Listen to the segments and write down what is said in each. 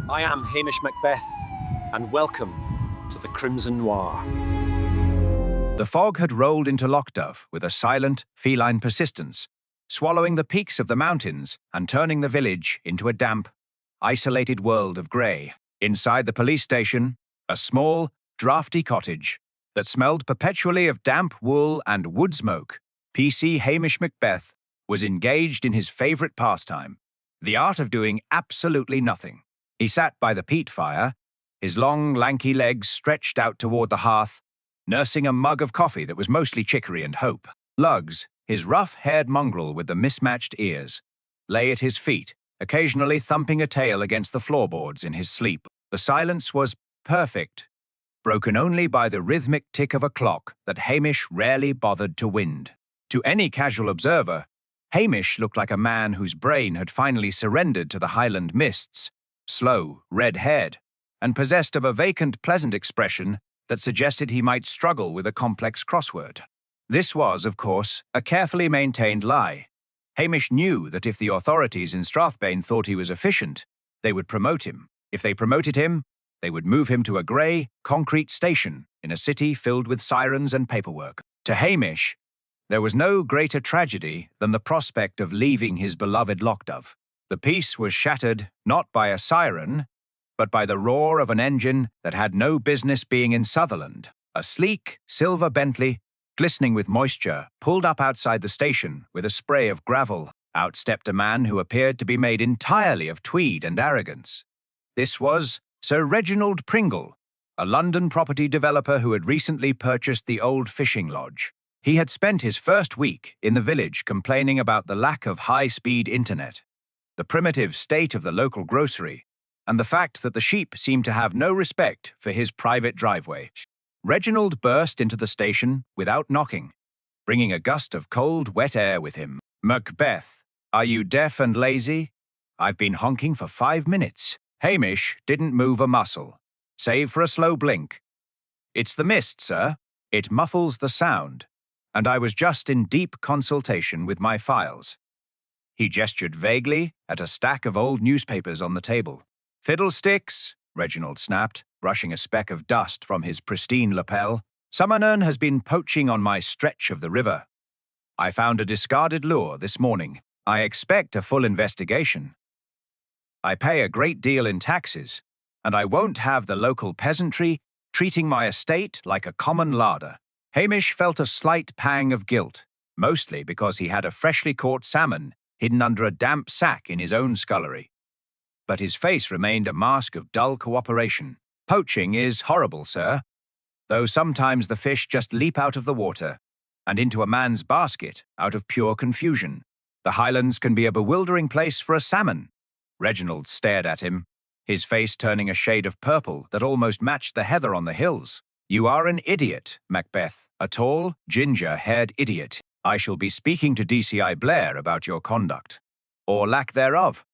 I am Hamish Macbeth, and welcome to the Crimson Noir. The fog had rolled into Lockdove with a silent, feline persistence, swallowing the peaks of the mountains and turning the village into a damp, isolated world of grey. Inside the police station, a small, drafty cottage that smelled perpetually of damp wool and wood smoke, PC Hamish Macbeth was engaged in his favourite pastime, the art of doing absolutely nothing. He sat by the peat fire, his long, lanky legs stretched out toward the hearth, nursing a mug of coffee that was mostly chicory and hope. Lugs, his rough-haired mongrel with the mismatched ears, lay at his feet, occasionally thumping a tail against the floorboards in his sleep. The silence was perfect, broken only by the rhythmic tick of a clock that Hamish rarely bothered to wind. To any casual observer, Hamish looked like a man whose brain had finally surrendered to the Highland mists, slow, red-haired, and possessed of a vacant, pleasant expression that suggested he might struggle with a complex crossword. This was, of course, a carefully maintained lie. Hamish knew that if the authorities in Strathbane thought he was efficient, they would promote him. If they promoted him, they would move him to a grey, concrete station in a city filled with sirens and paperwork. To Hamish, there was no greater tragedy than the prospect of leaving his beloved Lockdove. The peace was shattered not by a siren, but by the roar of an engine that had no business being in Sutherland. A sleek, silver Bentley, glistening with moisture, pulled up outside the station with a spray of gravel. Out stepped a man who appeared to be made entirely of tweed and arrogance. This was Sir Reginald Pringle, a London property developer who had recently purchased the old fishing lodge. He had spent his first week in the village complaining about the lack of high-speed internet, the primitive state of the local grocery, and the fact that the sheep seemed to have no respect for his private driveway. Reginald burst into the station without knocking, bringing a gust of cold, wet air with him. "Macbeth, are you deaf and lazy? I've been honking for 5 minutes." Hamish didn't move a muscle, save for a slow blink. "It's the mist, sir. It muffles the sound, and I was just in deep consultation with my files." He gestured vaguely at a stack of old newspapers on the table. "Fiddlesticks," Reginald snapped, brushing a speck of dust from his pristine lapel. "Someone has been poaching on my stretch of the river. I found a discarded lure this morning. I expect a full investigation. I pay a great deal in taxes, and I won't have the local peasantry treating my estate like a common larder." Hamish felt a slight pang of guilt, mostly because he had a freshly caught salmon hidden under a damp sack in his own scullery. But his face remained a mask of dull cooperation. "Poaching is horrible, sir, though sometimes the fish just leap out of the water and into a man's basket out of pure confusion. The Highlands can be a bewildering place for a salmon." Reginald stared at him, his face turning a shade of purple that almost matched the heather on the hills. "You are an idiot, Macbeth, a tall, ginger-haired idiot. I shall be speaking to DCI Blair about your conduct, or lack thereof."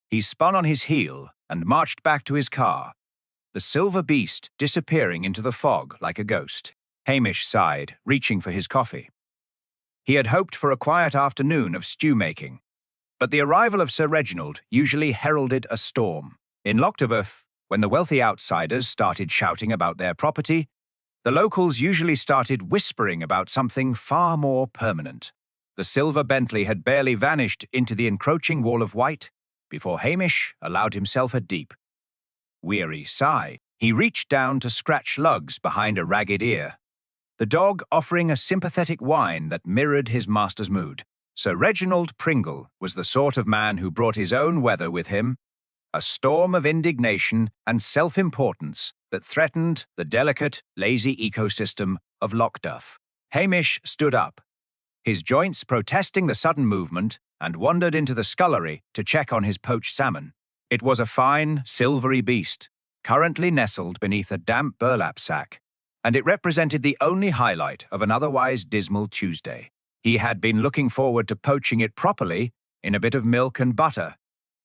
He spun on his heel and marched back to his car, the silver beast disappearing into the fog like a ghost. Hamish sighed, reaching for his coffee. He had hoped for a quiet afternoon of stew-making, but the arrival of Sir Reginald usually heralded a storm. In Lockdove, when the wealthy outsiders started shouting about their property, the locals usually started whispering about something far more permanent. The silver Bentley had barely vanished into the encroaching wall of white before Hamish allowed himself a deep, weary sigh. He reached down to scratch Lugs behind a ragged ear, the dog offering a sympathetic whine that mirrored his master's mood. Sir Reginald Pringle was the sort of man who brought his own weather with him, a storm of indignation and self-importance that threatened the delicate, lazy ecosystem of Lockdove. Hamish stood up, his joints protesting the sudden movement, and wandered into the scullery to check on his poached salmon. It was a fine, silvery beast, currently nestled beneath a damp burlap sack, and it represented the only highlight of an otherwise dismal Tuesday. He had been looking forward to poaching it properly in a bit of milk and butter,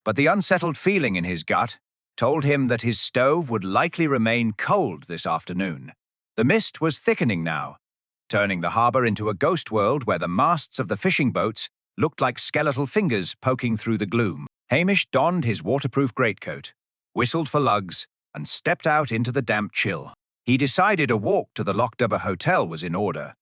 but the unsettled feeling in his gut told him that his stove would likely remain cold this afternoon. The mist was thickening now, turning the harbour into a ghost world where the masts of the fishing boats looked like skeletal fingers poking through the gloom. Hamish donned his waterproof greatcoat, whistled for lugs, and stepped out into the damp chill. He decided a walk to the Lochdover Hotel was in order,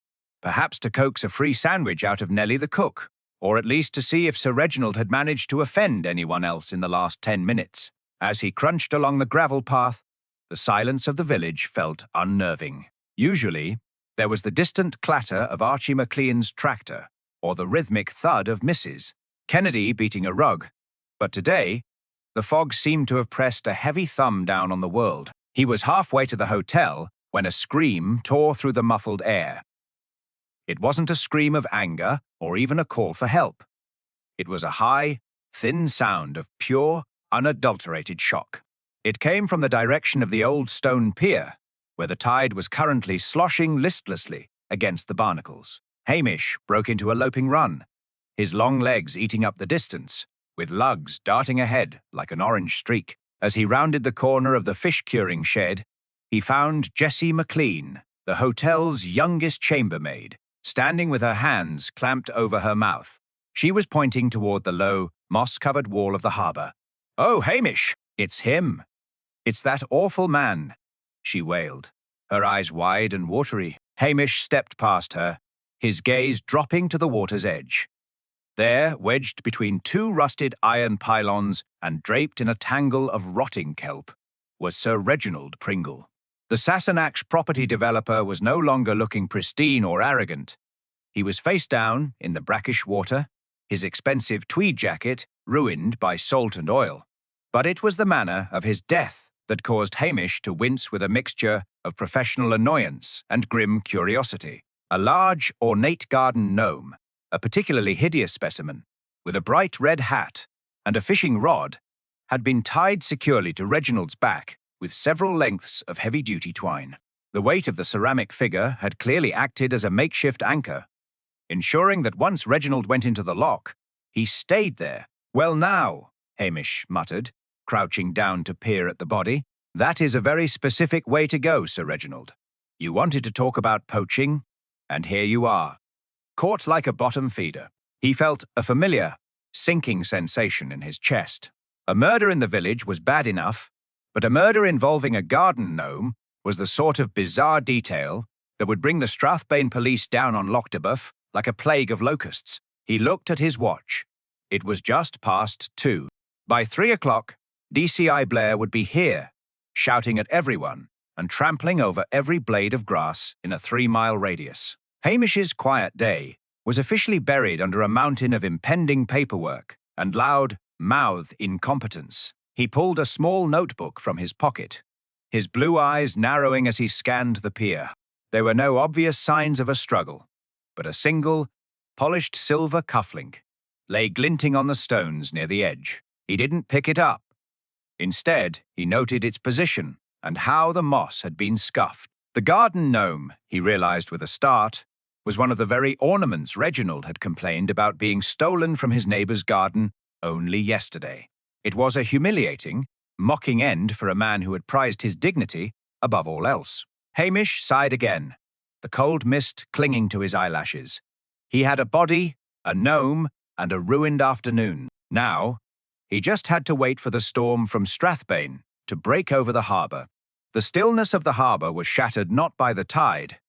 perhaps to coax a free sandwich out of Nellie the cook, or at least to see if Sir Reginald had managed to offend anyone else in the last 10 minutes. As he crunched along the gravel path, the silence of the village felt unnerving. Usually, there was the distant clatter of Archie McLean's tractor, or the rhythmic thud of Mrs. Kennedy beating a rug. But today, the fog seemed to have pressed a heavy thumb down on the world. He was halfway to the hotel when a scream tore through the muffled air. It wasn't a scream of anger or even a call for help. It was a high, thin sound of pure, unadulterated shock. It came from the direction of the old stone pier, where the tide was currently sloshing listlessly against the barnacles. Hamish broke into a loping run, his long legs eating up the distance, with lugs darting ahead like an orange streak. As he rounded the corner of the fish-curing shed, he found Jessie McLean, the hotel's youngest chambermaid, standing with her hands clamped over her mouth. She was pointing toward the low, moss-covered wall of the harbour. "Oh, Hamish! It's him! It's that awful man!" she wailed, her eyes wide and watery. Hamish stepped past her, his gaze dropping to the water's edge. There, wedged between two rusted iron pylons and draped in a tangle of rotting kelp, was Sir Reginald Pringle. The Sassenach property developer was no longer looking pristine or arrogant. He was face down in the brackish water, his expensive tweed jacket ruined by salt and oil. But it was the manner of his death that caused Hamish to wince with a mixture of professional annoyance and grim curiosity. A large, ornate garden gnome, a particularly hideous specimen, with a bright red hat and a fishing rod, had been tied securely to Reginald's back with several lengths of heavy-duty twine. The weight of the ceramic figure had clearly acted as a makeshift anchor, ensuring that once Reginald went into the loch, he stayed there. "Well now," Hamish muttered, crouching down to peer at the body, "that is a very specific way to go, Sir Reginald. You wanted to talk about poaching, and here you are, caught like a bottom feeder." He felt a familiar, sinking sensation in his chest. A murder in the village was bad enough, but a murder involving a garden gnome was the sort of bizarre detail that would bring the Strathbane police down on Lochdover like a plague of locusts. He looked at his watch. It was just past 2. By 3 o'clock, DCI Blair would be here, shouting at everyone and trampling over every blade of grass in a 3-mile radius. Hamish's quiet day was officially buried under a mountain of impending paperwork and loud-mouthed incompetence. He pulled a small notebook from his pocket, his blue eyes narrowing as he scanned the pier. There were no obvious signs of a struggle, but a single, polished silver cufflink lay glinting on the stones near the edge. He didn't pick it up. Instead, he noted its position and how the moss had been scuffed. The garden gnome, he realized with a start, was one of the very ornaments Reginald had complained about being stolen from his neighbour's garden only yesterday. It was a humiliating, mocking end for a man who had prized his dignity above all else. Hamish sighed again, the cold mist clinging to his eyelashes. He had a body, a gnome, and a ruined afternoon. Now, he just had to wait for the storm from Strathbane to break over the harbour. The stillness of the harbour was shattered not by the tide,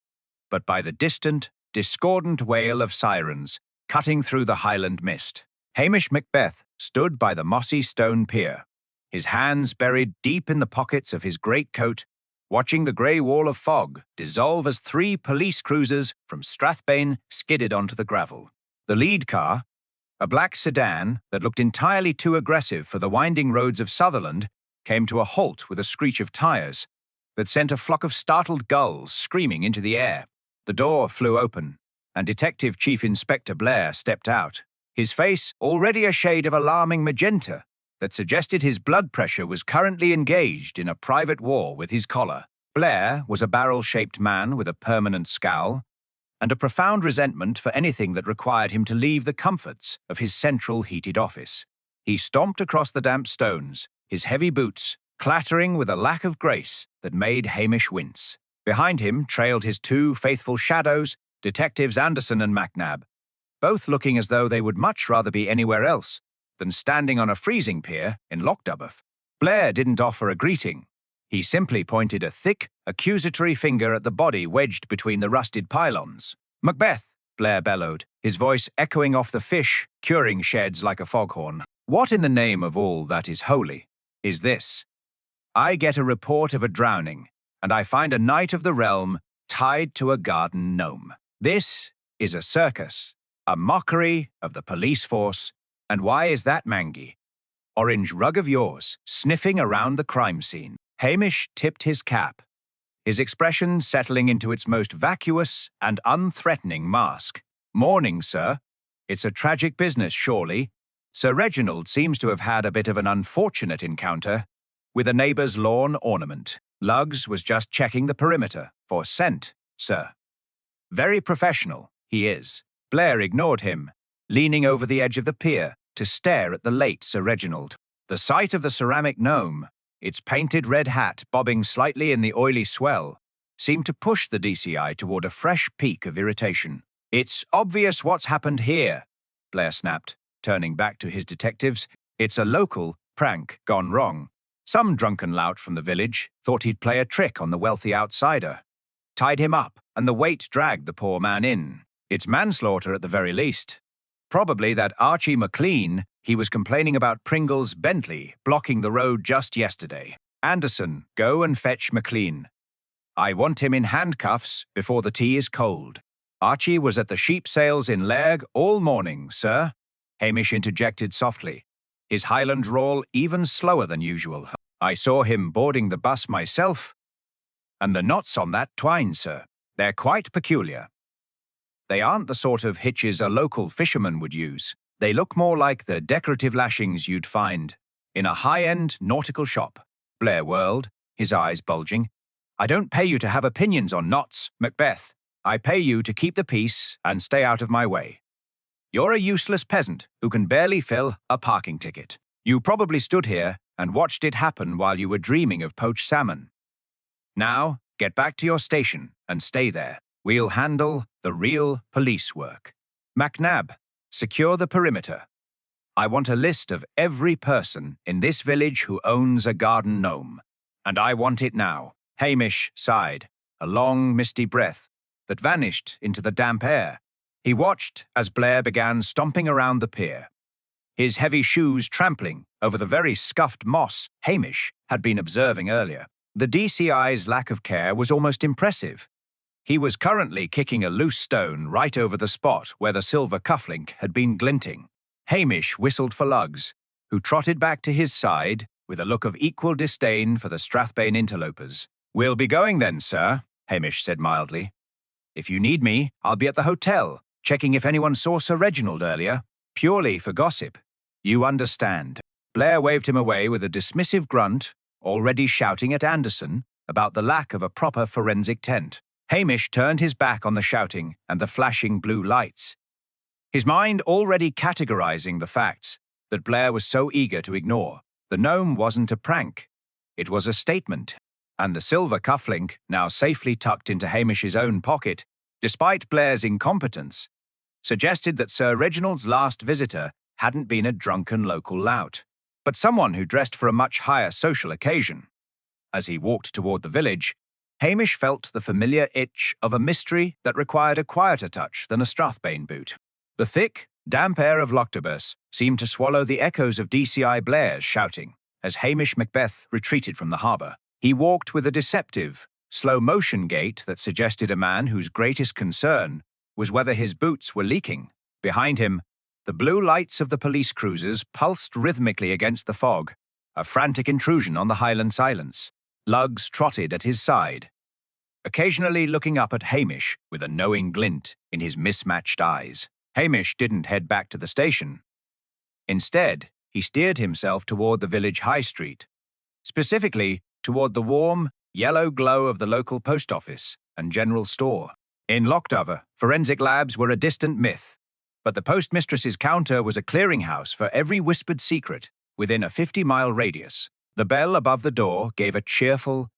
but by the distant, discordant wail of sirens cutting through the Highland mist. Hamish Macbeth stood by the mossy stone pier, his hands buried deep in the pockets of his greatcoat, watching the grey wall of fog dissolve as 3 police cruisers from Strathbane skidded onto the gravel. The lead car, a black sedan that looked entirely too aggressive for the winding roads of Sutherland, came to a halt with a screech of tyres that sent a flock of startled gulls screaming into the air. The door flew open, and Detective Chief Inspector Blair stepped out, his face already a shade of alarming magenta that suggested his blood pressure was currently engaged in a private war with his collar. Blair was a barrel-shaped man with a permanent scowl and a profound resentment for anything that required him to leave the comforts of his central heated office. He stomped across the damp stones, his heavy boots clattering with a lack of grace that made Hamish wince. Behind him trailed his 2 faithful shadows, Detectives Anderson and McNab, both looking as though they would much rather be anywhere else than standing on a freezing pier in Lochdover. Blair didn't offer a greeting. He simply pointed a thick, accusatory finger at the body wedged between the rusted pylons. "Macbeth," Blair bellowed, his voice echoing off the fish, curing sheds like a foghorn. "What in the name of all that is holy is this? I get a report of a drowning, and I find a knight of the realm tied to a garden gnome. This is a circus, a mockery of the police force, and why is that mangy orange rug of yours sniffing around the crime scene?" Hamish tipped his cap, his expression settling into its most vacuous and unthreatening mask. "Morning, sir. It's a tragic business, surely. Sir Reginald seems to have had a bit of an unfortunate encounter with a neighbour's lawn ornament. Lugs was just checking the perimeter for scent, sir. Very professional, he is." Blair ignored him, leaning over the edge of the pier to stare at the late Sir Reginald. The sight of the ceramic gnome, its painted red hat bobbing slightly in the oily swell, seemed to push the DCI toward a fresh peak of irritation. "It's obvious what's happened here," Blair snapped, turning back to his detectives. "It's a local prank gone wrong. Some drunken lout from the village thought he'd play a trick on the wealthy outsider, tied him up, and the weight dragged the poor man in. It's manslaughter at the very least. Probably that Archie McLean he was complaining about Pringle's Bentley blocking the road just yesterday. Anderson, go and fetch McLean. I want him in handcuffs before the tea is cold." "Archie was at the sheep sales in Lairg all morning, sir," Hamish interjected softly, his Highland drawl even slower than usual. "I saw him boarding the bus myself, and the knots on that twine, sir, they're quite peculiar. They aren't the sort of hitches a local fisherman would use. They look more like the decorative lashings you'd find in a high-end nautical shop." Blair whirled, his eyes bulging. "I don't pay you to have opinions on knots, Macbeth. I pay you to keep the peace and stay out of my way. You're a useless peasant who can barely fill a parking ticket. You probably stood here and watched it happen while you were dreaming of poached salmon. Now, get back to your station and stay there. We'll handle the real police work. Macnab, secure the perimeter. I want a list of every person in this village who owns a garden gnome, and I want it now." Hamish sighed, a long, misty breath that vanished into the damp air. He watched as Blair began stomping around the pier, his heavy shoes trampling over the very scuffed moss Hamish had been observing earlier. The DCI's lack of care was almost impressive. He was currently kicking a loose stone right over the spot where the silver cufflink had been glinting. Hamish whistled for Lugs, who trotted back to his side with a look of equal disdain for the Strathbane interlopers. "We'll be going then, sir," Hamish said mildly. "If you need me, I'll be at the hotel, checking if anyone saw Sir Reginald earlier, purely for gossip. You understand." Blair waved him away with a dismissive grunt, already shouting at Anderson about the lack of a proper forensic tent. Hamish turned his back on the shouting and the flashing blue lights, his mind already categorizing the facts that Blair was so eager to ignore. The gnome wasn't a prank. It was a statement, and the silver cufflink, now safely tucked into Hamish's own pocket, despite Blair's incompetence, suggested that Sir Reginald's last visitor hadn't been a drunken local lout, but someone who dressed for a much higher social occasion. As he walked toward the village, Hamish felt the familiar itch of a mystery that required a quieter touch than a Strathbane boot. The thick, damp air of Loctobus seemed to swallow the echoes of DCI Blair's shouting as Hamish Macbeth retreated from the harbour. He walked with a deceptive, slow-motion gait that suggested a man whose greatest concern was whether his boots were leaking. Behind him, the blue lights of the police cruisers pulsed rhythmically against the fog, a frantic intrusion on the Highland silence. Lugs trotted at his side, occasionally looking up at Hamish with a knowing glint in his mismatched eyes. Hamish didn't head back to the station. Instead, he steered himself toward the village high street, specifically toward the warm, yellow glow of the local post office and general store. In Lochdover, forensic labs were a distant myth, but the postmistress's counter was a clearinghouse for every whispered secret within a 50-mile radius. The bell above the door gave a cheerful,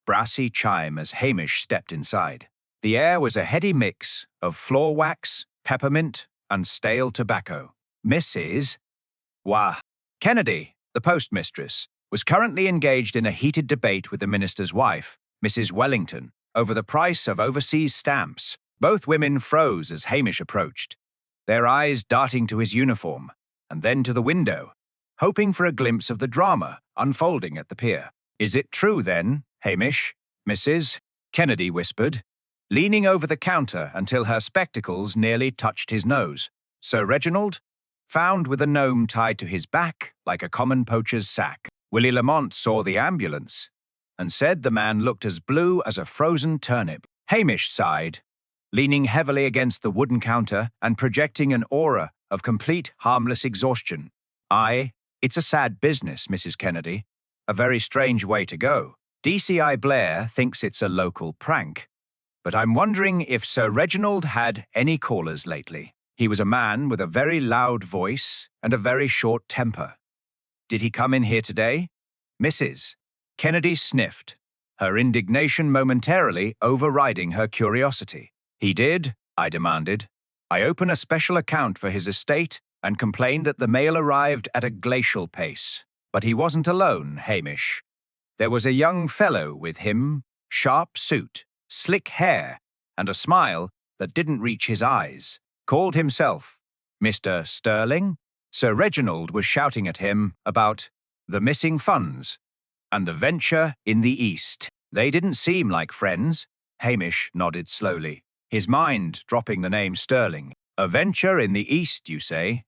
brassy chime as Hamish stepped inside. The air was a heady mix of floor wax, peppermint, and stale tobacco. Mrs. Kennedy, the postmistress, was currently engaged in a heated debate with the minister's wife, Mrs. Wellington, over the price of overseas stamps. Both women froze as Hamish approached, their eyes darting to his uniform, and then to the window, hoping for a glimpse of the drama unfolding at the pier. "Is it true, then, Hamish?" Mrs. Kennedy whispered, leaning over the counter until her spectacles nearly touched his nose. "Sir Reginald, found with a gnome tied to his back like a common poacher's sack." Willie Lamont saw the ambulance and said the man looked as blue as a frozen turnip. Hamish sighed, leaning heavily against the wooden counter and projecting an aura of complete harmless exhaustion. It's a sad business, Mrs. Kennedy. A very strange way to go. DCI Blair thinks it's a local prank. But I'm wondering if Sir Reginald had any callers lately. He was a man with a very loud voice and a very short temper. Did he come in here today? Mrs. Kennedy sniffed, her indignation momentarily overriding her curiosity. "He did," I demanded. "I open a special account for his estate and complained that the mail arrived at a glacial pace. But he wasn't alone, Hamish. There was a young fellow with him, sharp suit, slick hair, and a smile that didn't reach his eyes. Called himself Mr. Sterling. Sir Reginald was shouting at him about the missing funds and the venture in the East. They didn't seem like friends." Hamish nodded slowly, his mind dropping the name Sterling. "A venture in the East, you say?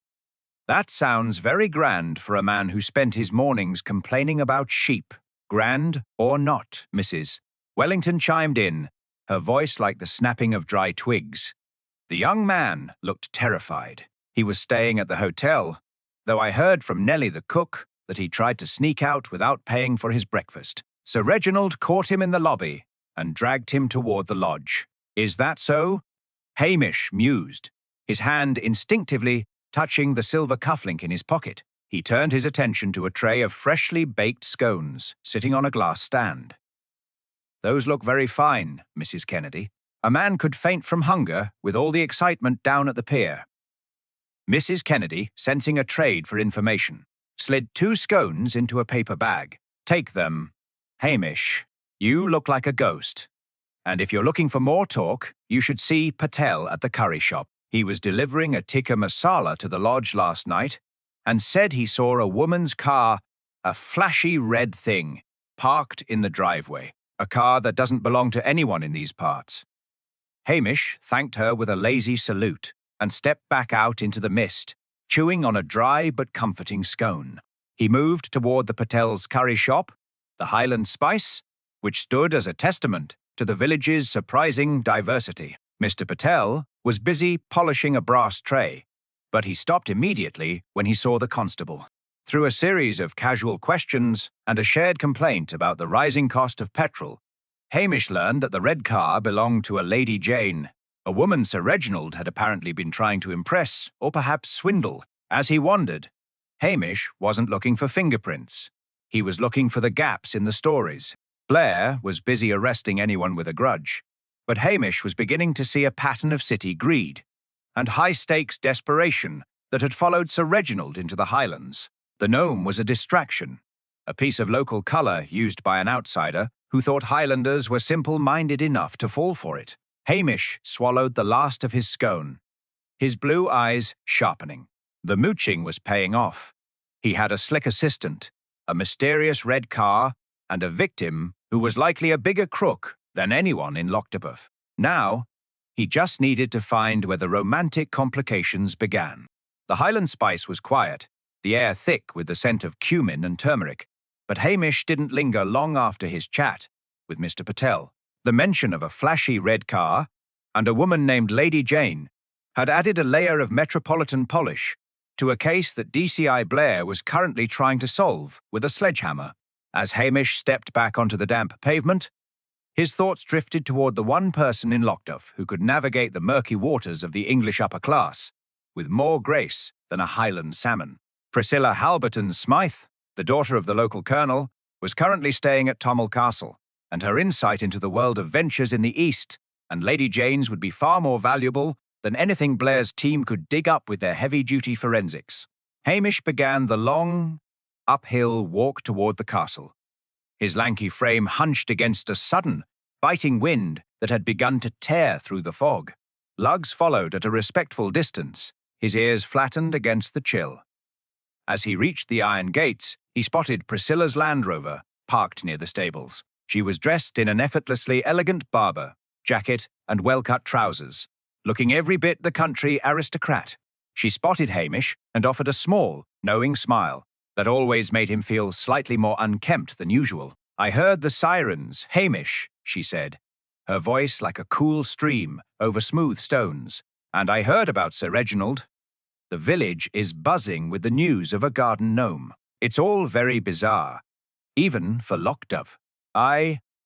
That sounds very grand for a man who spent his mornings complaining about sheep." "Grand or not, Mrs. Wellington chimed in, her voice like the snapping of dry twigs. The young man looked terrified. He was staying at the hotel, though I heard from Nellie the cook that he tried to sneak out without paying for his breakfast. Sir Reginald caught him in the lobby and dragged him toward the lodge." "Is that so?" Hamish mused, his hand instinctively touching the silver cufflink in his pocket. He turned his attention to a tray of freshly baked scones sitting on a glass stand. "Those look very fine, Mrs. Kennedy. A man could faint from hunger with all the excitement down at the pier." Mrs. Kennedy, sensing a trade for information, slid 2 scones into a paper bag. "Take them. Hamish, you look like a ghost. And if you're looking for more talk, you should see Patel at the curry shop. He was delivering a tikka masala to the lodge last night and said he saw a woman's car, a flashy red thing, parked in the driveway. A car that doesn't belong to anyone in these parts." Hamish thanked her with a lazy salute and stepped back out into the mist, chewing on a dry but comforting scone. He moved toward the Patel's curry shop, the Highland spice, which stood as a testament to the village's surprising diversity. Mr. Patel was busy polishing a brass tray, but he stopped immediately when he saw the constable. Through a series of casual questions and a shared complaint about the rising cost of petrol, Hamish learned that the red car belonged to a Lady Jane, a woman Sir Reginald had apparently been trying to impress or perhaps swindle. As he wondered, Hamish wasn't looking for fingerprints. He was looking for the gaps in the stories. Blair was busy arresting anyone with a grudge, but Hamish was beginning to see a pattern of city greed and high-stakes desperation that had followed Sir Reginald into the Highlands. The gnome was a distraction, a piece of local colour used by an outsider who thought Highlanders were simple-minded enough to fall for it. Hamish swallowed the last of his scone, his blue eyes sharpening. The mooching was paying off. He had a slick assistant, a mysterious red car, and a victim who was likely a bigger crook than anyone in Lockdobough. Now, he just needed to find where the romantic complications began. The Highland spice was quiet, the air thick with the scent of cumin and turmeric, but Hamish didn't linger long after his chat with Mr. Patel. The mention of a flashy red car and a woman named Lady Jane had added a layer of metropolitan polish to a case that DCI Blair was currently trying to solve with a sledgehammer. As Hamish stepped back onto the damp pavement, his thoughts drifted toward the one person in Lockdobough who could navigate the murky waters of the English upper class with more grace than a Highland salmon. Priscilla Halberton Smythe, the daughter of the local colonel, was currently staying at Tommel Castle, and her insight into the world of ventures in the East and Lady Jane's would be far more valuable than anything Blair's team could dig up with their heavy-duty forensics. Hamish began the long, uphill walk toward the castle. His lanky frame hunched against a sudden, biting wind that had begun to tear through the fog. Lugs followed at a respectful distance, his ears flattened against the chill. As he reached the iron gates, he spotted Priscilla's Land Rover, parked near the stables. She was dressed in an effortlessly elegant Barber jacket and well-cut trousers, looking every bit the country aristocrat. She spotted Hamish and offered a small, knowing smile that always made him feel slightly more unkempt than usual. "I heard the sirens, Hamish," she said, her voice like a cool stream over smooth stones. "And I heard about Sir Reginald. The village is buzzing with the news of a garden gnome. It's all very bizarre, even for Lockdove."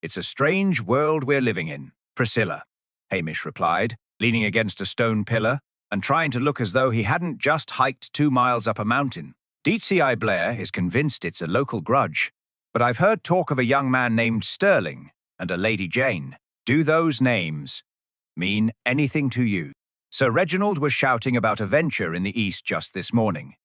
It's a strange world we're living in, Priscilla," Hamish replied, leaning against a stone pillar and trying to look as though he hadn't just hiked 2 miles up a mountain. "DCI Blair is convinced it's a local grudge, but I've heard talk of a young man named Sterling and a Lady Jane. Do those names mean anything to you?" Sir Reginald was shouting about a venture in the east just this morning.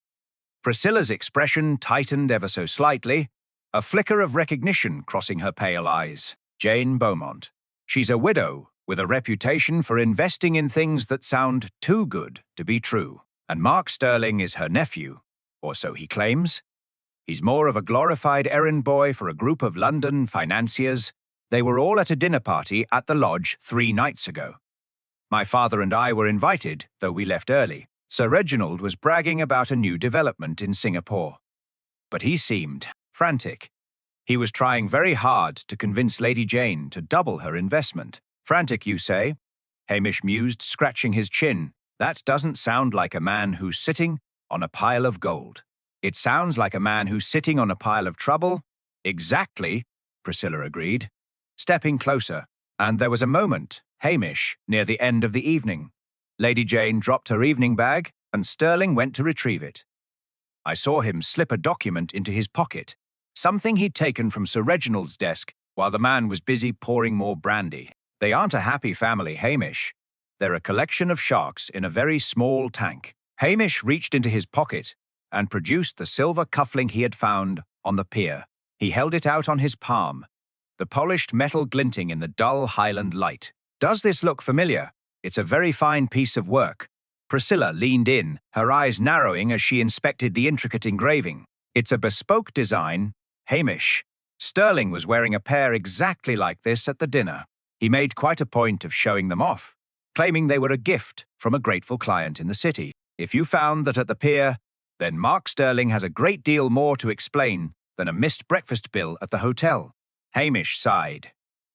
Priscilla's expression tightened ever so slightly, a flicker of recognition crossing her pale eyes. "Jane Beaumont. She's a widow with a reputation for investing in things that sound too good to be true. And Mark Sterling is her nephew, or so he claims. He's more of a glorified errand boy for a group of London financiers. They were all at a dinner party at the lodge 3 nights ago. My father and I were invited, though we left early. Sir Reginald was bragging about a new development in Singapore. But he seemed frantic. He was trying very hard to convince Lady Jane to double her investment." "Frantic, you say?" Hamish mused, scratching his chin. "That doesn't sound like a man who's sitting on a pile of gold. It sounds like a man who's sitting on a pile of trouble." "Exactly," Priscilla agreed, stepping closer. "And there was a moment, Hamish, near the end of the evening. Lady Jane dropped her evening bag, and Sterling went to retrieve it. I saw him slip a document into his pocket, something he'd taken from Sir Reginald's desk while the man was busy pouring more brandy. They aren't a happy family, Hamish. They're a collection of sharks in a very small tank." Hamish reached into his pocket and produced the silver cufflink he had found on the pier. He held it out on his palm, the polished metal glinting in the dull Highland light. "Does this look familiar? It's a very fine piece of work." Priscilla leaned in, her eyes narrowing as she inspected the intricate engraving. "It's a bespoke design, Hamish. Sterling was wearing a pair exactly like this at the dinner. He made quite a point of showing them off, claiming they were a gift from a grateful client in the city. If you found that at the pier, then Mark Sterling has a great deal more to explain than a missed breakfast bill at the hotel." Hamish sighed,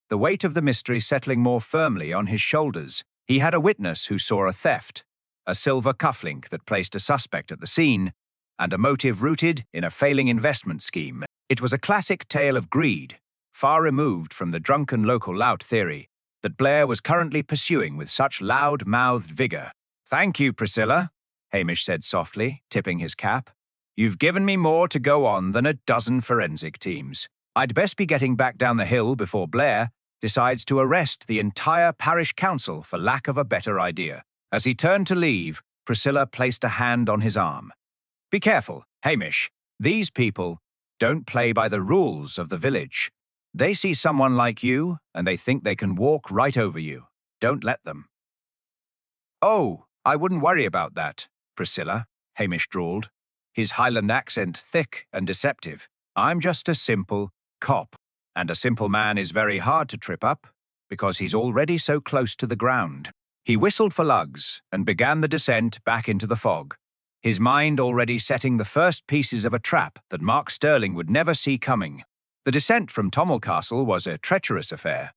the weight of the mystery settling more firmly on his shoulders. He had a witness who saw a theft, a silver cufflink that placed a suspect at the scene, and a motive rooted in a failing investment scheme. It was a classic tale of greed, far removed from the drunken local lout theory that Blair was currently pursuing with such loud-mouthed vigor. "Thank you, Priscilla," Hamish said softly, tipping his cap. "You've given me more to go on than a dozen forensic teams. I'd best be getting back down the hill before Blair decides to arrest the entire parish council for lack of a better idea." As he turned to leave, Priscilla placed a hand on his arm. "Be careful, Hamish. These people don't play by the rules of the village. They see someone like you, and they think they can walk right over you. Don't let them." "Oh, I wouldn't worry about that, Priscilla," Hamish drawled, his Highland accent thick and deceptive. "I'm just a simple cop, and a simple man is very hard to trip up because he's already so close to the ground." He whistled for lugs and began the descent back into the fog, his mind already setting the first pieces of a trap that Mark Sterling would never see coming. The descent from Tommel Castle was a treacherous affair,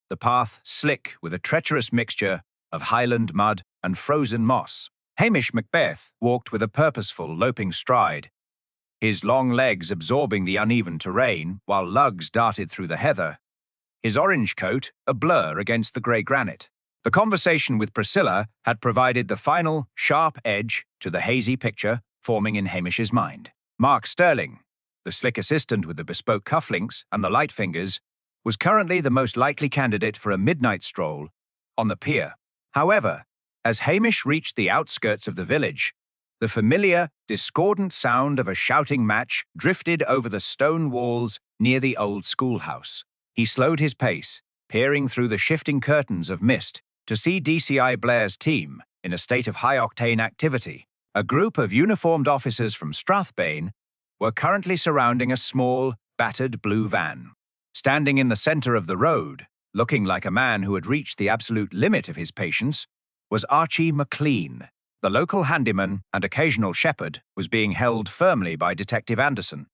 the path slick with a treacherous mixture of Highland mud and frozen moss. Hamish Macbeth walked with a purposeful, loping stride, his long legs absorbing the uneven terrain while lugs darted through the heather, his orange coat a blur against the grey granite. The conversation with Priscilla had provided the final, sharp edge to the hazy picture forming in Hamish's mind. Mark Sterling, the slick assistant with the bespoke cufflinks and the light fingers, was currently the most likely candidate for a midnight stroll on the pier. However, as Hamish reached the outskirts of the village, The familiar, discordant sound of a shouting match drifted over the stone walls near the old schoolhouse. He slowed his pace, peering through the shifting curtains of mist to see DCI Blair's team in a state of high-octane activity. A group of uniformed officers from Strathbane were currently surrounding a small, battered blue van. Standing in the center of the road, looking like a man who had reached the absolute limit of his patience, was Archie McLean. The local handyman and occasional shepherd was being held firmly by Detective Anderson,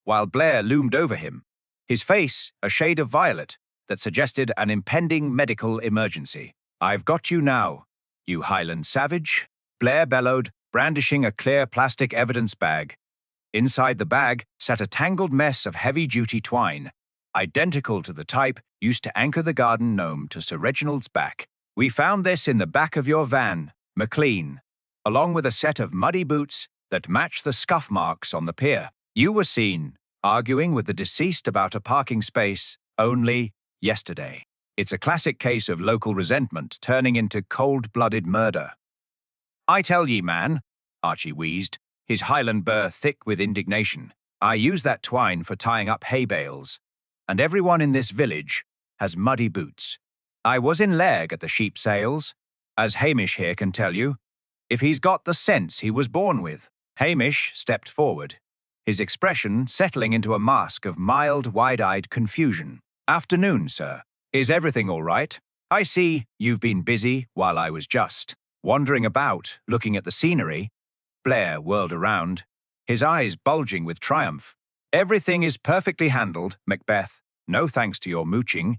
while Blair loomed over him, his face a shade of violet that suggested an impending medical emergency. "I've got you now, you Highland savage," Blair bellowed, brandishing a clear plastic evidence bag. Inside the bag sat a tangled mess of heavy-duty twine, identical to the type used to anchor the garden gnome to Sir Reginald's back. "We found this in the back of your van, McLean, along with a set of muddy boots that match the scuff marks on the pier. You were seen arguing with the deceased about a parking space only yesterday. It's a classic case of local resentment turning into cold-blooded murder." "I tell ye, man," Archie wheezed, his Highland burr thick with indignation, "I use that twine for tying up hay bales, and everyone in this village has muddy boots. I was in Leg at the sheep sales, as Hamish here can tell you, if he's got the sense he was born with." Hamish stepped forward, his expression settling into a mask of mild, wide-eyed confusion. "Afternoon, sir. Is everything all right? I see you've been busy while I was just wandering about, looking at the scenery." Blair whirled around, his eyes bulging with triumph. "Everything is perfectly handled, Macbeth. No thanks to your mooching.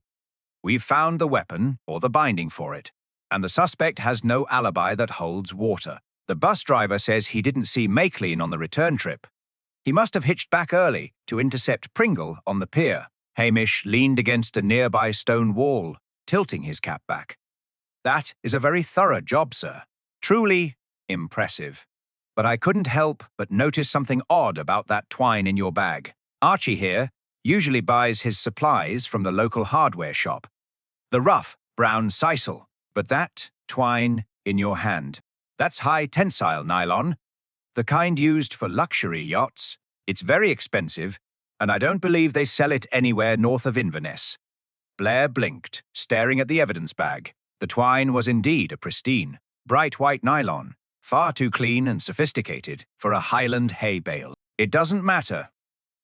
We've found the weapon, or the binding for it, and the suspect has no alibi that holds water. The bus driver says he didn't see Maclean on the return trip. He must have hitched back early to intercept Pringle on the pier." Hamish leaned against a nearby stone wall, tilting his cap back. "That is a very thorough job, sir. Truly impressive. But I couldn't help but notice something odd about that twine in your bag. Archie here usually buys his supplies from the local hardware shop. The rough, brown sisal, but that twine in your hand. That's high-tensile nylon, the kind used for luxury yachts. It's very expensive, and I don't believe they sell it anywhere north of Inverness." Blair blinked, staring at the evidence bag. The twine was indeed a pristine, bright white nylon, far too clean and sophisticated for a Highland hay bale. "It doesn't matter,"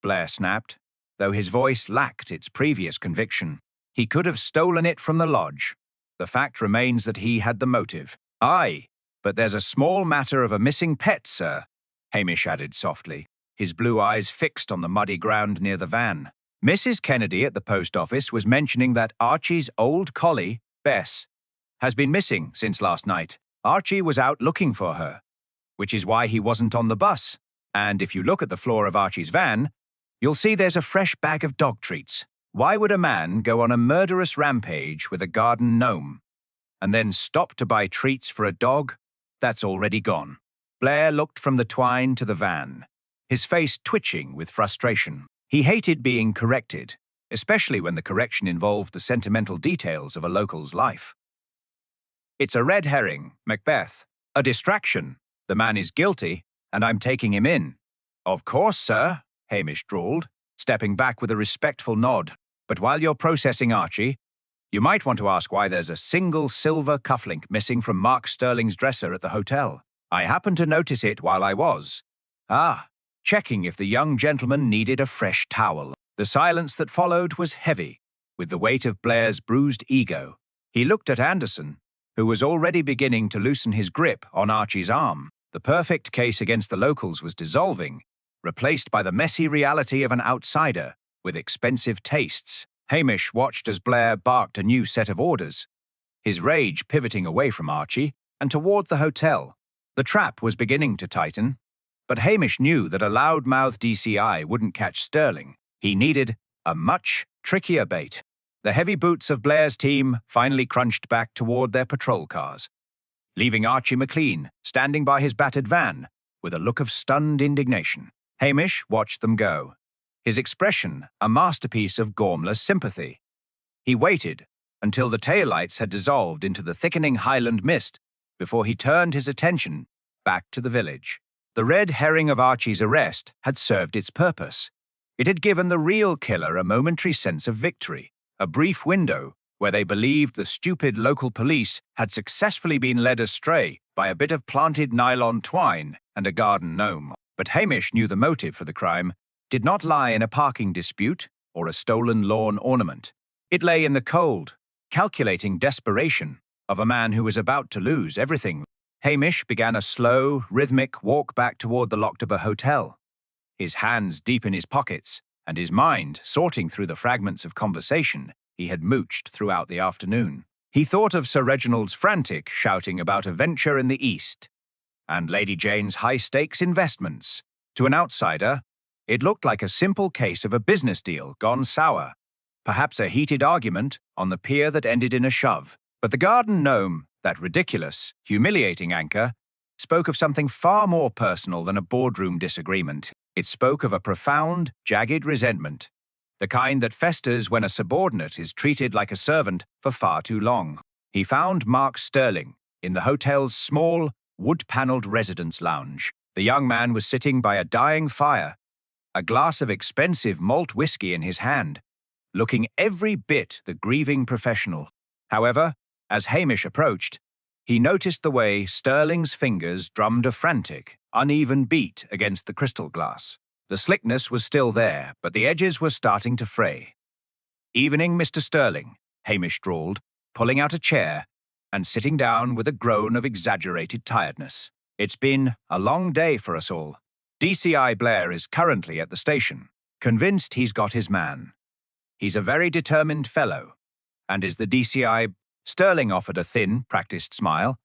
Blair snapped, though his voice lacked its previous conviction. "He could have stolen it from the lodge. The fact remains that he had the motive." "Aye, but there's a small matter of a missing pet, sir," Hamish added softly, his blue eyes fixed on the muddy ground near the van. "Mrs. Kennedy at the post office was mentioning that Archie's old collie, Bess, has been missing since last night. Archie was out looking for her, which is why he wasn't on the bus. And if you look at the floor of Archie's van, you'll see there's a fresh bag of dog treats. Why would a man go on a murderous rampage with a garden gnome and then stop to buy treats for a dog that's already gone?" Blair looked from the twine to the van, his face twitching with frustration. He hated being corrected, especially when the correction involved the sentimental details of a local's life. "It's a red herring, Macbeth. A distraction. The man is guilty, and I'm taking him in." "Of course, sir," Hamish drawled, stepping back with a respectful nod. "But while you're processing Archie, you might want to ask why there's a single silver cufflink missing from Mark Sterling's dresser at the hotel. I happened to notice it while I was checking if the young gentleman needed a fresh towel." The silence that followed was heavy, with the weight of Blair's bruised ego. He looked at Anderson, who was already beginning to loosen his grip on Archie's arm. The perfect case against the locals was dissolving, replaced by the messy reality of an outsider with expensive tastes. Hamish watched as Blair barked a new set of orders, his rage pivoting away from Archie and toward the hotel. The trap was beginning to tighten, but Hamish knew that a loud-mouthed DCI wouldn't catch Sterling. He needed a much trickier bait. The heavy boots of Blair's team finally crunched back toward their patrol cars, leaving Archie McLean standing by his battered van with a look of stunned indignation. Hamish watched them go, his expression a masterpiece of gormless sympathy. He waited until the taillights had dissolved into the thickening Highland mist before he turned his attention back to the village. The red herring of Archie's arrest had served its purpose. It had given the real killer a momentary sense of victory, a brief window where they believed the stupid local police had successfully been led astray by a bit of planted nylon twine and a garden gnome. But Hamish knew the motive for the crime did not lie in a parking dispute or a stolen lawn ornament. It lay in the cold, calculating desperation of a man who was about to lose everything. Hamish began a slow, rhythmic walk back toward the Lockdoor Hotel, his hands deep in his pockets and his mind sorting through the fragments of conversation he had mooched throughout the afternoon. He thought of Sir Reginald's frantic shouting about a venture in the East, and Lady Jane's high-stakes investments. To an outsider, it looked like a simple case of a business deal gone sour, perhaps a heated argument on the pier that ended in a shove. But the garden gnome, that ridiculous, humiliating anchor, spoke of something far more personal than a boardroom disagreement. It spoke of a profound, jagged resentment, the kind that festers when a subordinate is treated like a servant for far too long. He found Mark Sterling in the hotel's small, wood-paneled residence lounge. The young man was sitting by a dying fire, a glass of expensive malt whiskey in his hand, looking every bit the grieving professional. However, as Hamish approached, he noticed the way Sterling's fingers drummed a frantic, uneven beat against the crystal glass. The slickness was still there, but the edges were starting to fray. "Evening, Mr. Sterling," Hamish drawled, pulling out a chair and sitting down with a groan of exaggerated tiredness. "It's been a long day for us all. DCI Blair is currently at the station, convinced he's got his man. He's a very determined fellow, and is the DCI..." Sterling offered a thin, practiced smile.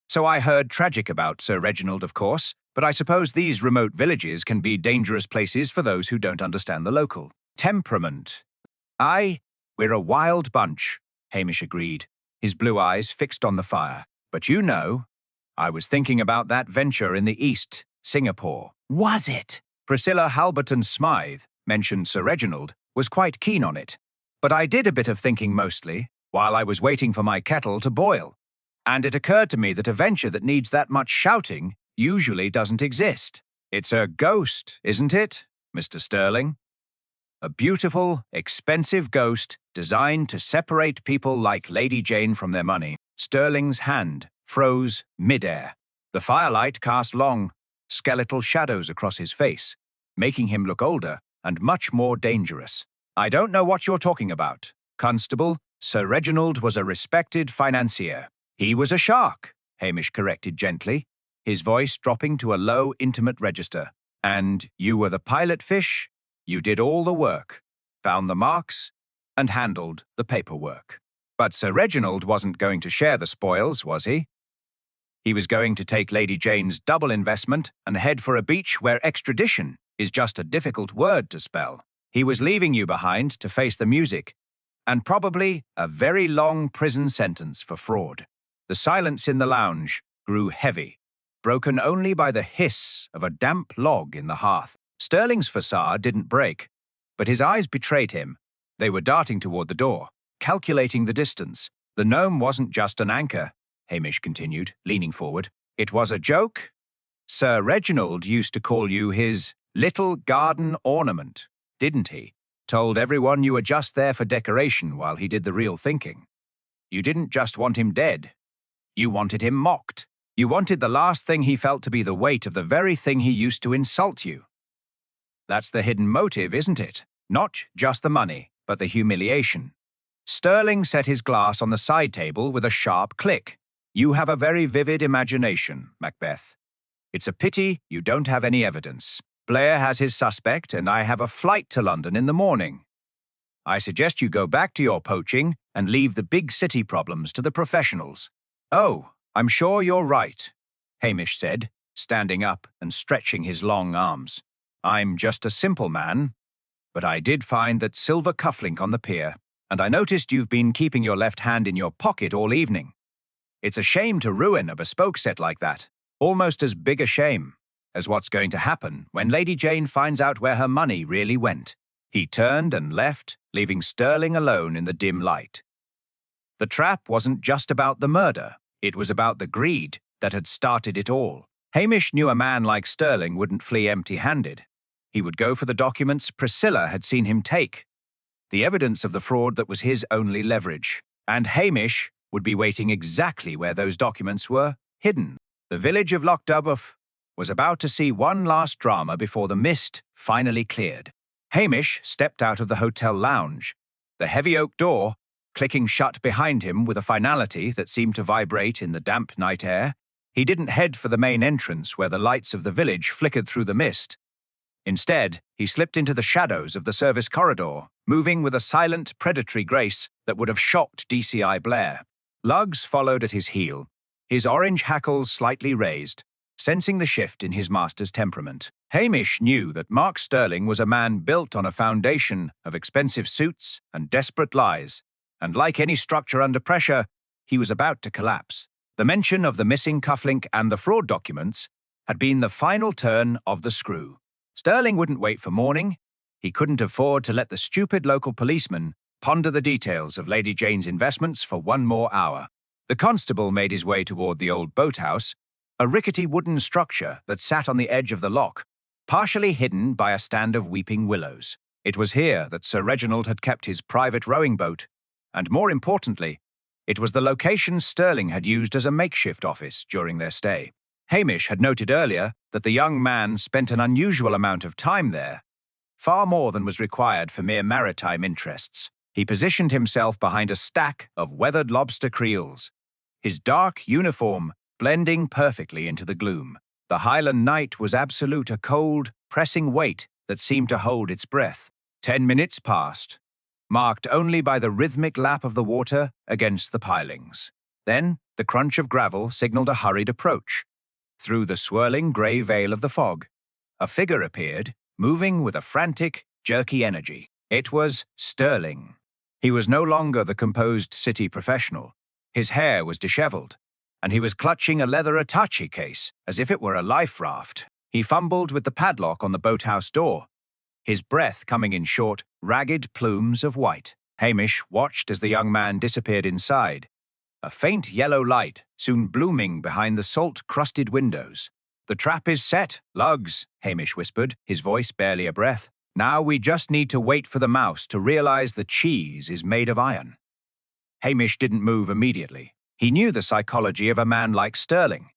"So I heard tragic about Sir Reginald, of course, but I suppose these remote villages can be dangerous places for those who don't understand the local temperament." "Aye, we're a wild bunch," Hamish agreed, his blue eyes fixed on the fire. "But you know, I was thinking about that venture in the East, Singapore." "Was it?" Priscilla Halberton Smythe mentioned Sir Reginald was quite keen on it. "But I did a bit of thinking mostly while I was waiting for my kettle to boil. And it occurred to me that a venture that needs that much shouting usually doesn't exist. It's a ghost, isn't it, Mr. Sterling? A beautiful, expensive ghost designed to separate people like Lady Jane from their money." Sterling's hand froze mid-air. The firelight cast long, skeletal shadows across his face, making him look older and much more dangerous. "I don't know what you're talking about, Constable. Sir Reginald was a respected financier." "He was a shark," Hamish corrected gently, his voice dropping to a low, intimate register. "And you were the pilot fish? You did all the work, found the marks, and handled the paperwork. But Sir Reginald wasn't going to share the spoils, was he? He was going to take Lady Jane's double investment and head for a beach where extradition is just a difficult word to spell. He was leaving you behind to face the music, and probably a very long prison sentence for fraud." The silence in the lounge grew heavy, broken only by the hiss of a damp log in the hearth. Sterling's facade didn't break, but his eyes betrayed him. They were darting toward the door, calculating the distance. "The gnome wasn't just an anchor," Hamish continued, leaning forward. "It was a joke. Sir Reginald used to call you his little garden ornament, didn't he? Told everyone you were just there for decoration while he did the real thinking. You didn't just want him dead. You wanted him mocked. You wanted the last thing he felt to be the weight of the very thing he used to insult you. That's the hidden motive, isn't it? Not just the money, but the humiliation." Sterling set his glass on the side table with a sharp click. "You have a very vivid imagination, Macbeth. It's a pity you don't have any evidence. Blair has his suspect, and I have a flight to London in the morning. I suggest you go back to your poaching and leave the big city problems to the professionals." "Oh, I'm sure you're right," Hamish said, standing up and stretching his long arms. "I'm just a simple man, but I did find that silver cufflink on the pier, and I noticed you've been keeping your left hand in your pocket all evening. It's a shame to ruin a bespoke set like that, almost as big a shame as what's going to happen when Lady Jane finds out where her money really went." He turned and left, leaving Sterling alone in the dim light. The trap wasn't just about the murder. It was about the greed that had started it all. Hamish knew a man like Sterling wouldn't flee empty-handed. He would go for the documents Priscilla had seen him take, the evidence of the fraud that was his only leverage. And Hamish would be waiting exactly where those documents were hidden. The village of Lochdubough was about to see one last drama before the mist finally cleared. Hamish stepped out of the hotel lounge, the heavy oak door clicking shut behind him with a finality that seemed to vibrate in the damp night air. He didn't head for the main entrance where the lights of the village flickered through the mist. Instead, he slipped into the shadows of the service corridor, moving with a silent, predatory grace that would have shocked DCI Blair. Lugs followed at his heel, his orange hackles slightly raised, sensing the shift in his master's temperament. Hamish knew that Mark Sterling was a man built on a foundation of expensive suits and desperate lies, and like any structure under pressure, he was about to collapse. The mention of the missing cufflink and the fraud documents had been the final turn of the screw. Sterling wouldn't wait for morning. He couldn't afford to let the stupid local policeman ponder the details of Lady Jane's investments for one more hour. The constable made his way toward the old boathouse, a rickety wooden structure that sat on the edge of the loch, partially hidden by a stand of weeping willows. It was here that Sir Reginald had kept his private rowing boat, and more importantly, it was the location Sterling had used as a makeshift office during their stay. Hamish had noted earlier that the young man spent an unusual amount of time there, far more than was required for mere maritime interests. He positioned himself behind a stack of weathered lobster creels, his dark uniform blending perfectly into the gloom. The Highland night was absolute, a cold, pressing weight that seemed to hold its breath. 10 minutes passed, marked only by the rhythmic lap of the water against the pilings. Then the crunch of gravel signaled a hurried approach. Through the swirling grey veil of the fog, a figure appeared, moving with a frantic, jerky energy. It was Sterling. He was no longer the composed city professional. His hair was dishevelled, and he was clutching a leather attache case as if it were a life raft. He fumbled with the padlock on the boathouse door, his breath coming in short, ragged plumes of white. Hamish watched as the young man disappeared inside, a faint yellow light soon blooming behind the salt-crusted windows. "The trap is set, Lugs," Hamish whispered, his voice barely a breath. "Now we just need to wait for the mouse to realize the cheese is made of iron." Hamish didn't move immediately. He knew the psychology of a man like Sterling.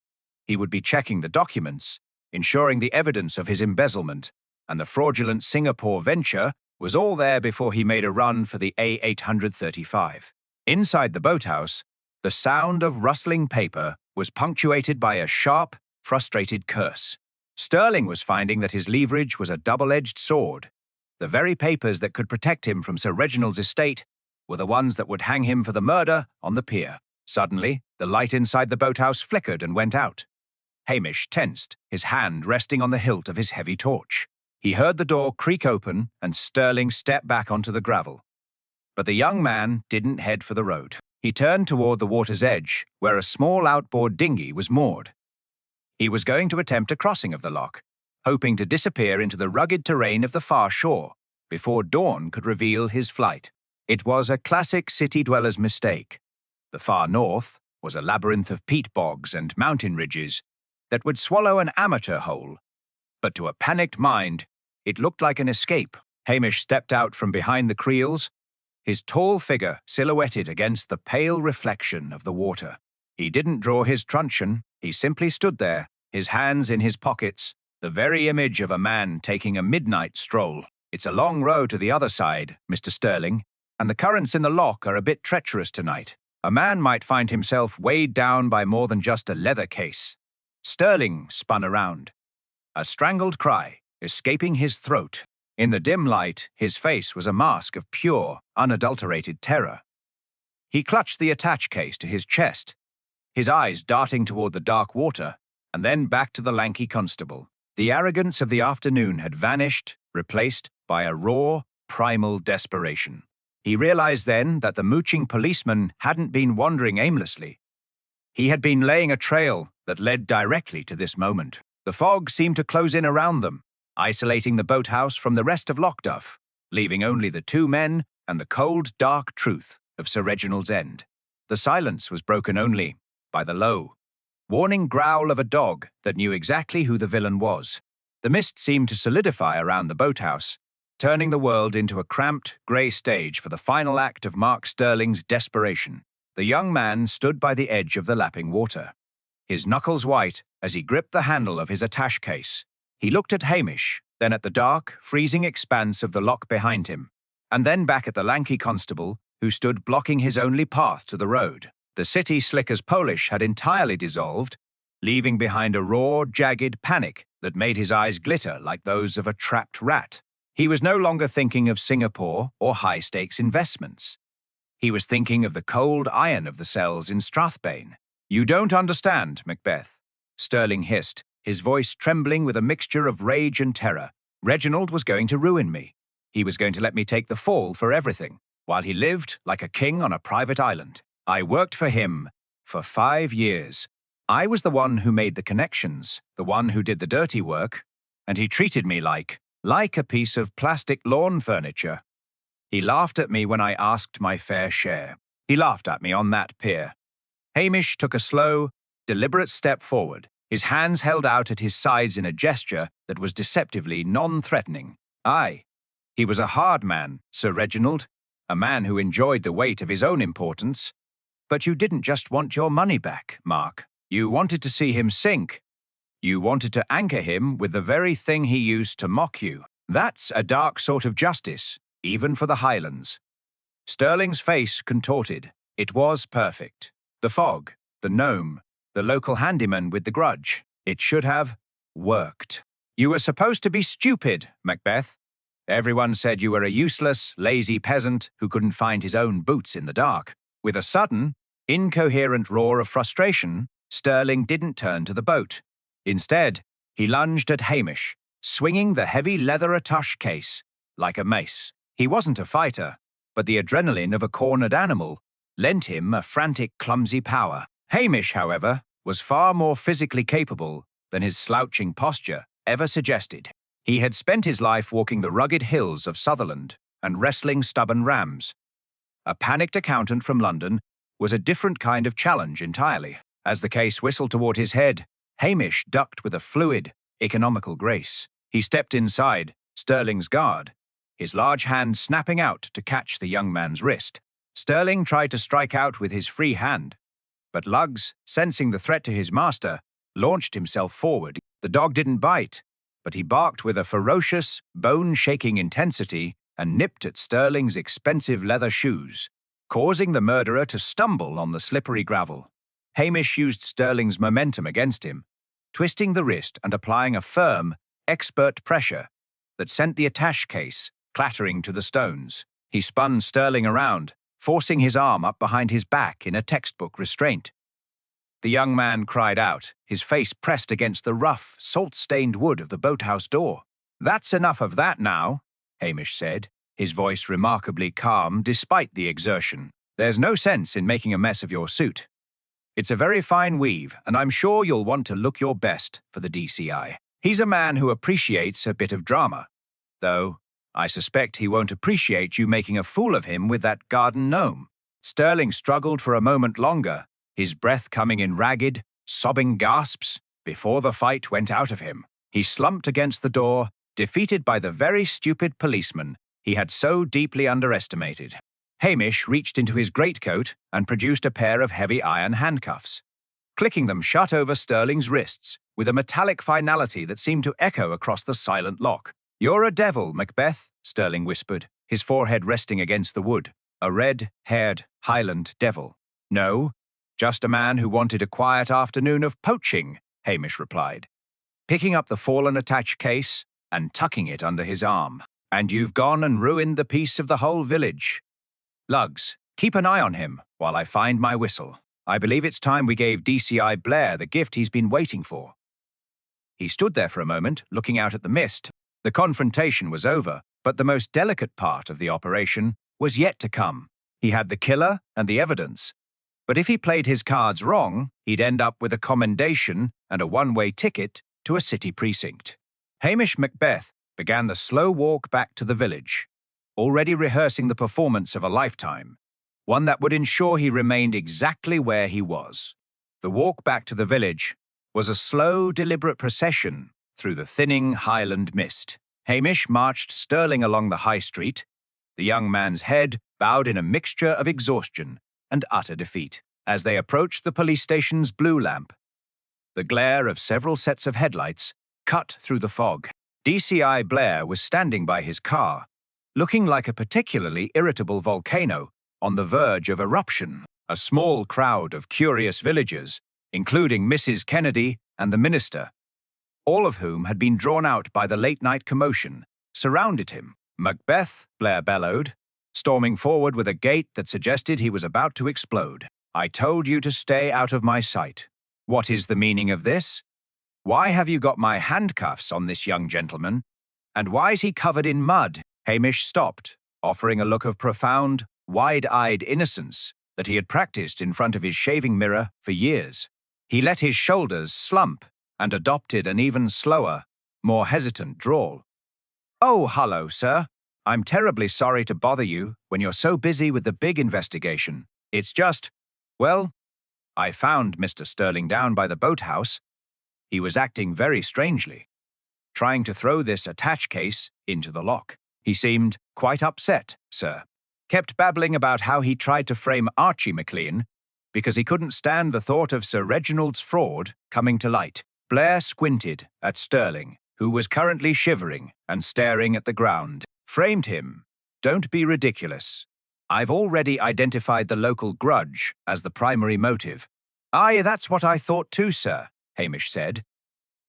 He would be checking the documents, ensuring the evidence of his embezzlement and the fraudulent Singapore venture was all there before he made a run for the A835. Inside the boathouse, the sound of rustling paper was punctuated by a sharp, frustrated curse. Sterling was finding that his leverage was a double-edged sword. The very papers that could protect him from Sir Reginald's estate were the ones that would hang him for the murder on the pier. Suddenly, the light inside the boathouse flickered and went out. Hamish tensed, his hand resting on the hilt of his heavy torch. He heard the door creak open and Sterling step back onto the gravel. But the young man didn't head for the road. He turned toward the water's edge, where a small outboard dinghy was moored. He was going to attempt a crossing of the loch, hoping to disappear into the rugged terrain of the far shore before dawn could reveal his flight. It was a classic city dweller's mistake. The far north was a labyrinth of peat bogs and mountain ridges that would swallow an amateur whole. But to a panicked mind, it looked like an escape. Hamish stepped out from behind the creels, his tall figure silhouetted against the pale reflection of the water. He didn't draw his truncheon, he simply stood there, his hands in his pockets, the very image of a man taking a midnight stroll. "It's a long row to the other side, Mr. Sterling, and the currents in the loch are a bit treacherous tonight. A man might find himself weighed down by more than just a leather case." Sterling spun around, a strangled cry escaping his throat. In the dim light, his face was a mask of pure, unadulterated terror. He clutched the attach case to his chest, his eyes darting toward the dark water, and then back to the lanky constable. The arrogance of the afternoon had vanished, replaced by a raw, primal desperation. He realized then that the mooching policeman hadn't been wandering aimlessly. He had been laying a trail that led directly to this moment. The fog seemed to close in around them, isolating the boathouse from the rest of Lochdubough, leaving only the two men and the cold, dark truth of Sir Reginald's end. The silence was broken only by the low, warning growl of a dog that knew exactly who the villain was. The mist seemed to solidify around the boathouse, turning the world into a cramped, grey stage for the final act of Mark Sterling's desperation. The young man stood by the edge of the lapping water, his knuckles white as he gripped the handle of his attache case. He looked at Hamish, then at the dark, freezing expanse of the lock behind him, and then back at the lanky constable who stood blocking his only path to the road. The city slick as Polish had entirely dissolved, leaving behind a raw, jagged panic that made his eyes glitter like those of a trapped rat. He was no longer thinking of Singapore or high-stakes investments. He was thinking of the cold iron of the cells in Strathbane. "You don't understand, Macbeth," Sterling hissed, his voice trembling with a mixture of rage and terror. "Reginald was going to ruin me. He was going to let me take the fall for everything, while he lived like a king on a private island. I worked for him for 5 years. I was the one who made the connections, the one who did the dirty work, and he treated me like a piece of plastic lawn furniture. He laughed at me when I asked my fair share. He laughed at me on that pier." Hamish took a slow, deliberate step forward, his hands held out at his sides in a gesture that was deceptively non-threatening. "Aye, he was a hard man, Sir Reginald, a man who enjoyed the weight of his own importance. But you didn't just want your money back, Mark. You wanted to see him sink. You wanted to anchor him with the very thing he used to mock you. That's a dark sort of justice, even for the Highlands." Sterling's face contorted. It was perfect. The fog, the gnome, the local handyman with the grudge. It should have worked. "You were supposed to be stupid, Macbeth. Everyone said you were a useless, lazy peasant who couldn't find his own boots in the dark." With a sudden, incoherent roar of frustration, Sterling didn't turn to the boat. Instead, he lunged at Hamish, swinging the heavy leather attache case like a mace. He wasn't a fighter, but the adrenaline of a cornered animal lent him a frantic, clumsy power. Hamish, however, was far more physically capable than his slouching posture ever suggested. He had spent his life walking the rugged hills of Sutherland and wrestling stubborn rams. A panicked accountant from London was a different kind of challenge entirely. As the case whistled toward his head, Hamish ducked with a fluid, economical grace. He stepped inside Sterling's guard, his large hand snapping out to catch the young man's wrist. Sterling tried to strike out with his free hand, but Lugs, sensing the threat to his master, launched himself forward. The dog didn't bite, but he barked with a ferocious, bone-shaking intensity and nipped at Sterling's expensive leather shoes, causing the murderer to stumble on the slippery gravel. Hamish used Sterling's momentum against him, twisting the wrist and applying a firm, expert pressure that sent the attache case clattering to the stones. He spun Sterling around, forcing his arm up behind his back in a textbook restraint. The young man cried out, his face pressed against the rough, salt-stained wood of the boathouse door. "That's enough of that now," Hamish said, his voice remarkably calm despite the exertion. "There's no sense in making a mess of your suit. It's a very fine weave, and I'm sure you'll want to look your best for the DCI. He's a man who appreciates a bit of drama, though I suspect he won't appreciate you making a fool of him with that garden gnome." Sterling struggled for a moment longer, his breath coming in ragged, sobbing gasps before the fight went out of him. He slumped against the door, defeated by the very stupid policeman he had so deeply underestimated. Hamish reached into his greatcoat and produced a pair of heavy iron handcuffs, clicking them shut over Sterling's wrists with a metallic finality that seemed to echo across the silent lock. "You're a devil, Macbeth," Sterling whispered, his forehead resting against the wood. "A red-haired Highland devil." "No, just a man who wanted a quiet afternoon of poaching," Hamish replied, picking up the fallen attache case and tucking it under his arm. "And you've gone and ruined the peace of the whole village. Lugs, keep an eye on him while I find my whistle. I believe it's time we gave DCI Blair the gift he's been waiting for." He stood there for a moment, looking out at the mist. The confrontation was over, but the most delicate part of the operation was yet to come. He had the killer and the evidence, but if he played his cards wrong, he'd end up with a commendation and a one-way ticket to a city precinct. Hamish Macbeth began the slow walk back to the village, already rehearsing the performance of a lifetime, one that would ensure he remained exactly where he was. The walk back to the village was a slow, deliberate procession through the thinning Highland mist. Hamish marched Stirling along the high street, the young man's head bowed in a mixture of exhaustion and utter defeat. As they approached the police station's blue lamp, the glare of several sets of headlights cut through the fog. DCI Blair was standing by his car, looking like a particularly irritable volcano on the verge of eruption. A small crowd of curious villagers, including Mrs. Kennedy and the minister, all of whom had been drawn out by the late-night commotion, surrounded him. "Macbeth," Blair bellowed, storming forward with a gait that suggested he was about to explode. "I told you to stay out of my sight. What is the meaning of this? Why have you got my handcuffs on this young gentleman? And why is he covered in mud?" Hamish stopped, offering a look of profound, wide-eyed innocence that he had practiced in front of his shaving mirror for years. He let his shoulders slump and adopted an even slower, more hesitant drawl. "Oh, hello, sir. I'm terribly sorry to bother you when you're so busy with the big investigation. It's just, well, I found Mr. Stirling down by the boathouse. He was acting very strangely, trying to throw this attach case into the lock. He seemed quite upset, sir. Kept babbling about how he tried to frame Archie MacLean because he couldn't stand the thought of Sir Reginald's fraud coming to light." Blair squinted at Stirling, who was currently shivering and staring at the ground. "Framed him? Don't be ridiculous. I've already identified the local grudge as the primary motive." "Aye, that's what I thought too, sir," Hamish said,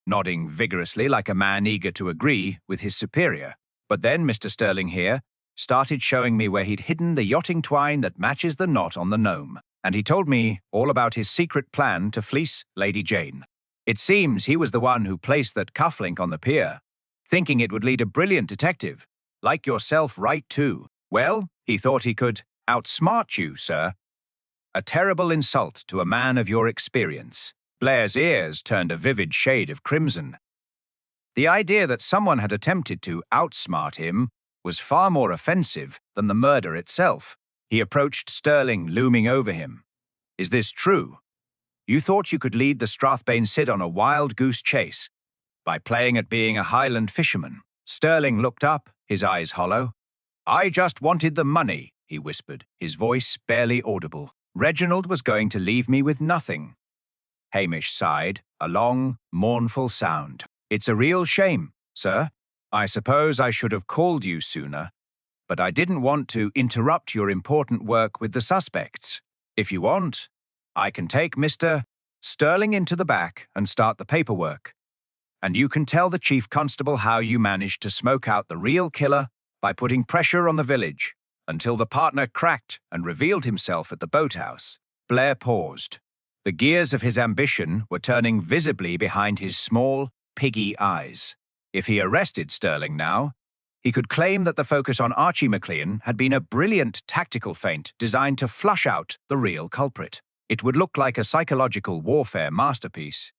nodding vigorously like a man eager to agree with his superior. "But then Mr. Stirling here started showing me where he'd hidden the yachting twine that matches the knot on the gnome, and he told me all about his secret plan to fleece Lady Jane. It seems he was the one who placed that cufflink on the pier, thinking it would lead a brilliant detective, like yourself, right too. Well, he thought he could outsmart you, sir. A terrible insult to a man of your experience." Blair's ears turned a vivid shade of crimson. The idea that someone had attempted to outsmart him was far more offensive than the murder itself. He approached Stirling, looming over him. "Is this true? You thought you could lead the Strathbane Cid on a wild goose chase by playing at being a Highland fisherman?" Stirling looked up, his eyes hollow. "I just wanted the money," he whispered, his voice barely audible. "Reginald was going to leave me with nothing." Hamish sighed, a long, mournful sound. "It's a real shame, sir. I suppose I should have called you sooner, but I didn't want to interrupt your important work with the suspects. If you want, I can take Mr. Stirling into the back and start the paperwork, and you can tell the chief constable how you managed to smoke out the real killer by putting pressure on the village until the partner cracked and revealed himself at the boathouse." Blair paused. The gears of his ambition were turning visibly behind his small, piggy eyes. If he arrested Stirling now, he could claim that the focus on Archie MacLean had been a brilliant tactical feint designed to flush out the real culprit. It would look like a psychological warfare masterpiece.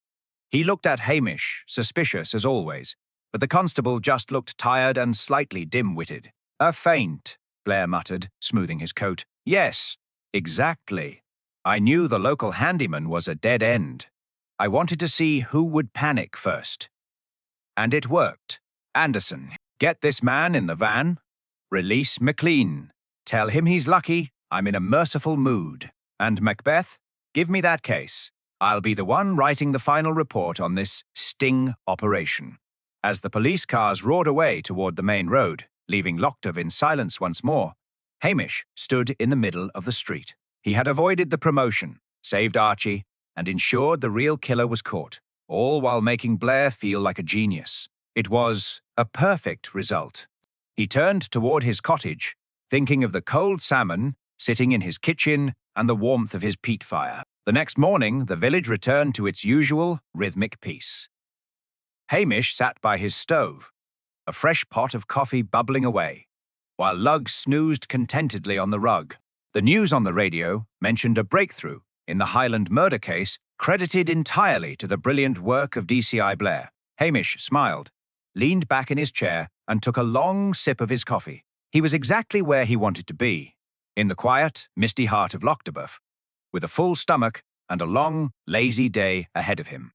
He looked at Hamish, suspicious as always, but the constable just looked tired and slightly dim-witted. "A feint," Blair muttered, smoothing his coat. "Yes, exactly. I knew the local handyman was a dead end. I wanted to see who would panic first. And it worked. Anderson, get this man in the van. Release MacLean. Tell him he's lucky I'm in a merciful mood. And Macbeth, give me that case. I'll be the one writing the final report on this sting operation." As the police cars roared away toward the main road, leaving Lochtav in silence once more, Hamish stood in the middle of the street. He had avoided the promotion, saved Archie, and ensured the real killer was caught, all while making Blair feel like a genius. It was a perfect result. He turned toward his cottage, thinking of the cold salmon sitting in his kitchen and the warmth of his peat fire. The next morning, the village returned to its usual rhythmic peace. Hamish sat by his stove, a fresh pot of coffee bubbling away, while Lugg snoozed contentedly on the rug. The news on the radio mentioned a breakthrough in the Highland murder case, credited entirely to the brilliant work of DCI Blair. Hamish smiled, leaned back in his chair, and took a long sip of his coffee. He was exactly where he wanted to be, in the quiet, misty heart of Lochtabuff, with a full stomach and a long, lazy day ahead of him.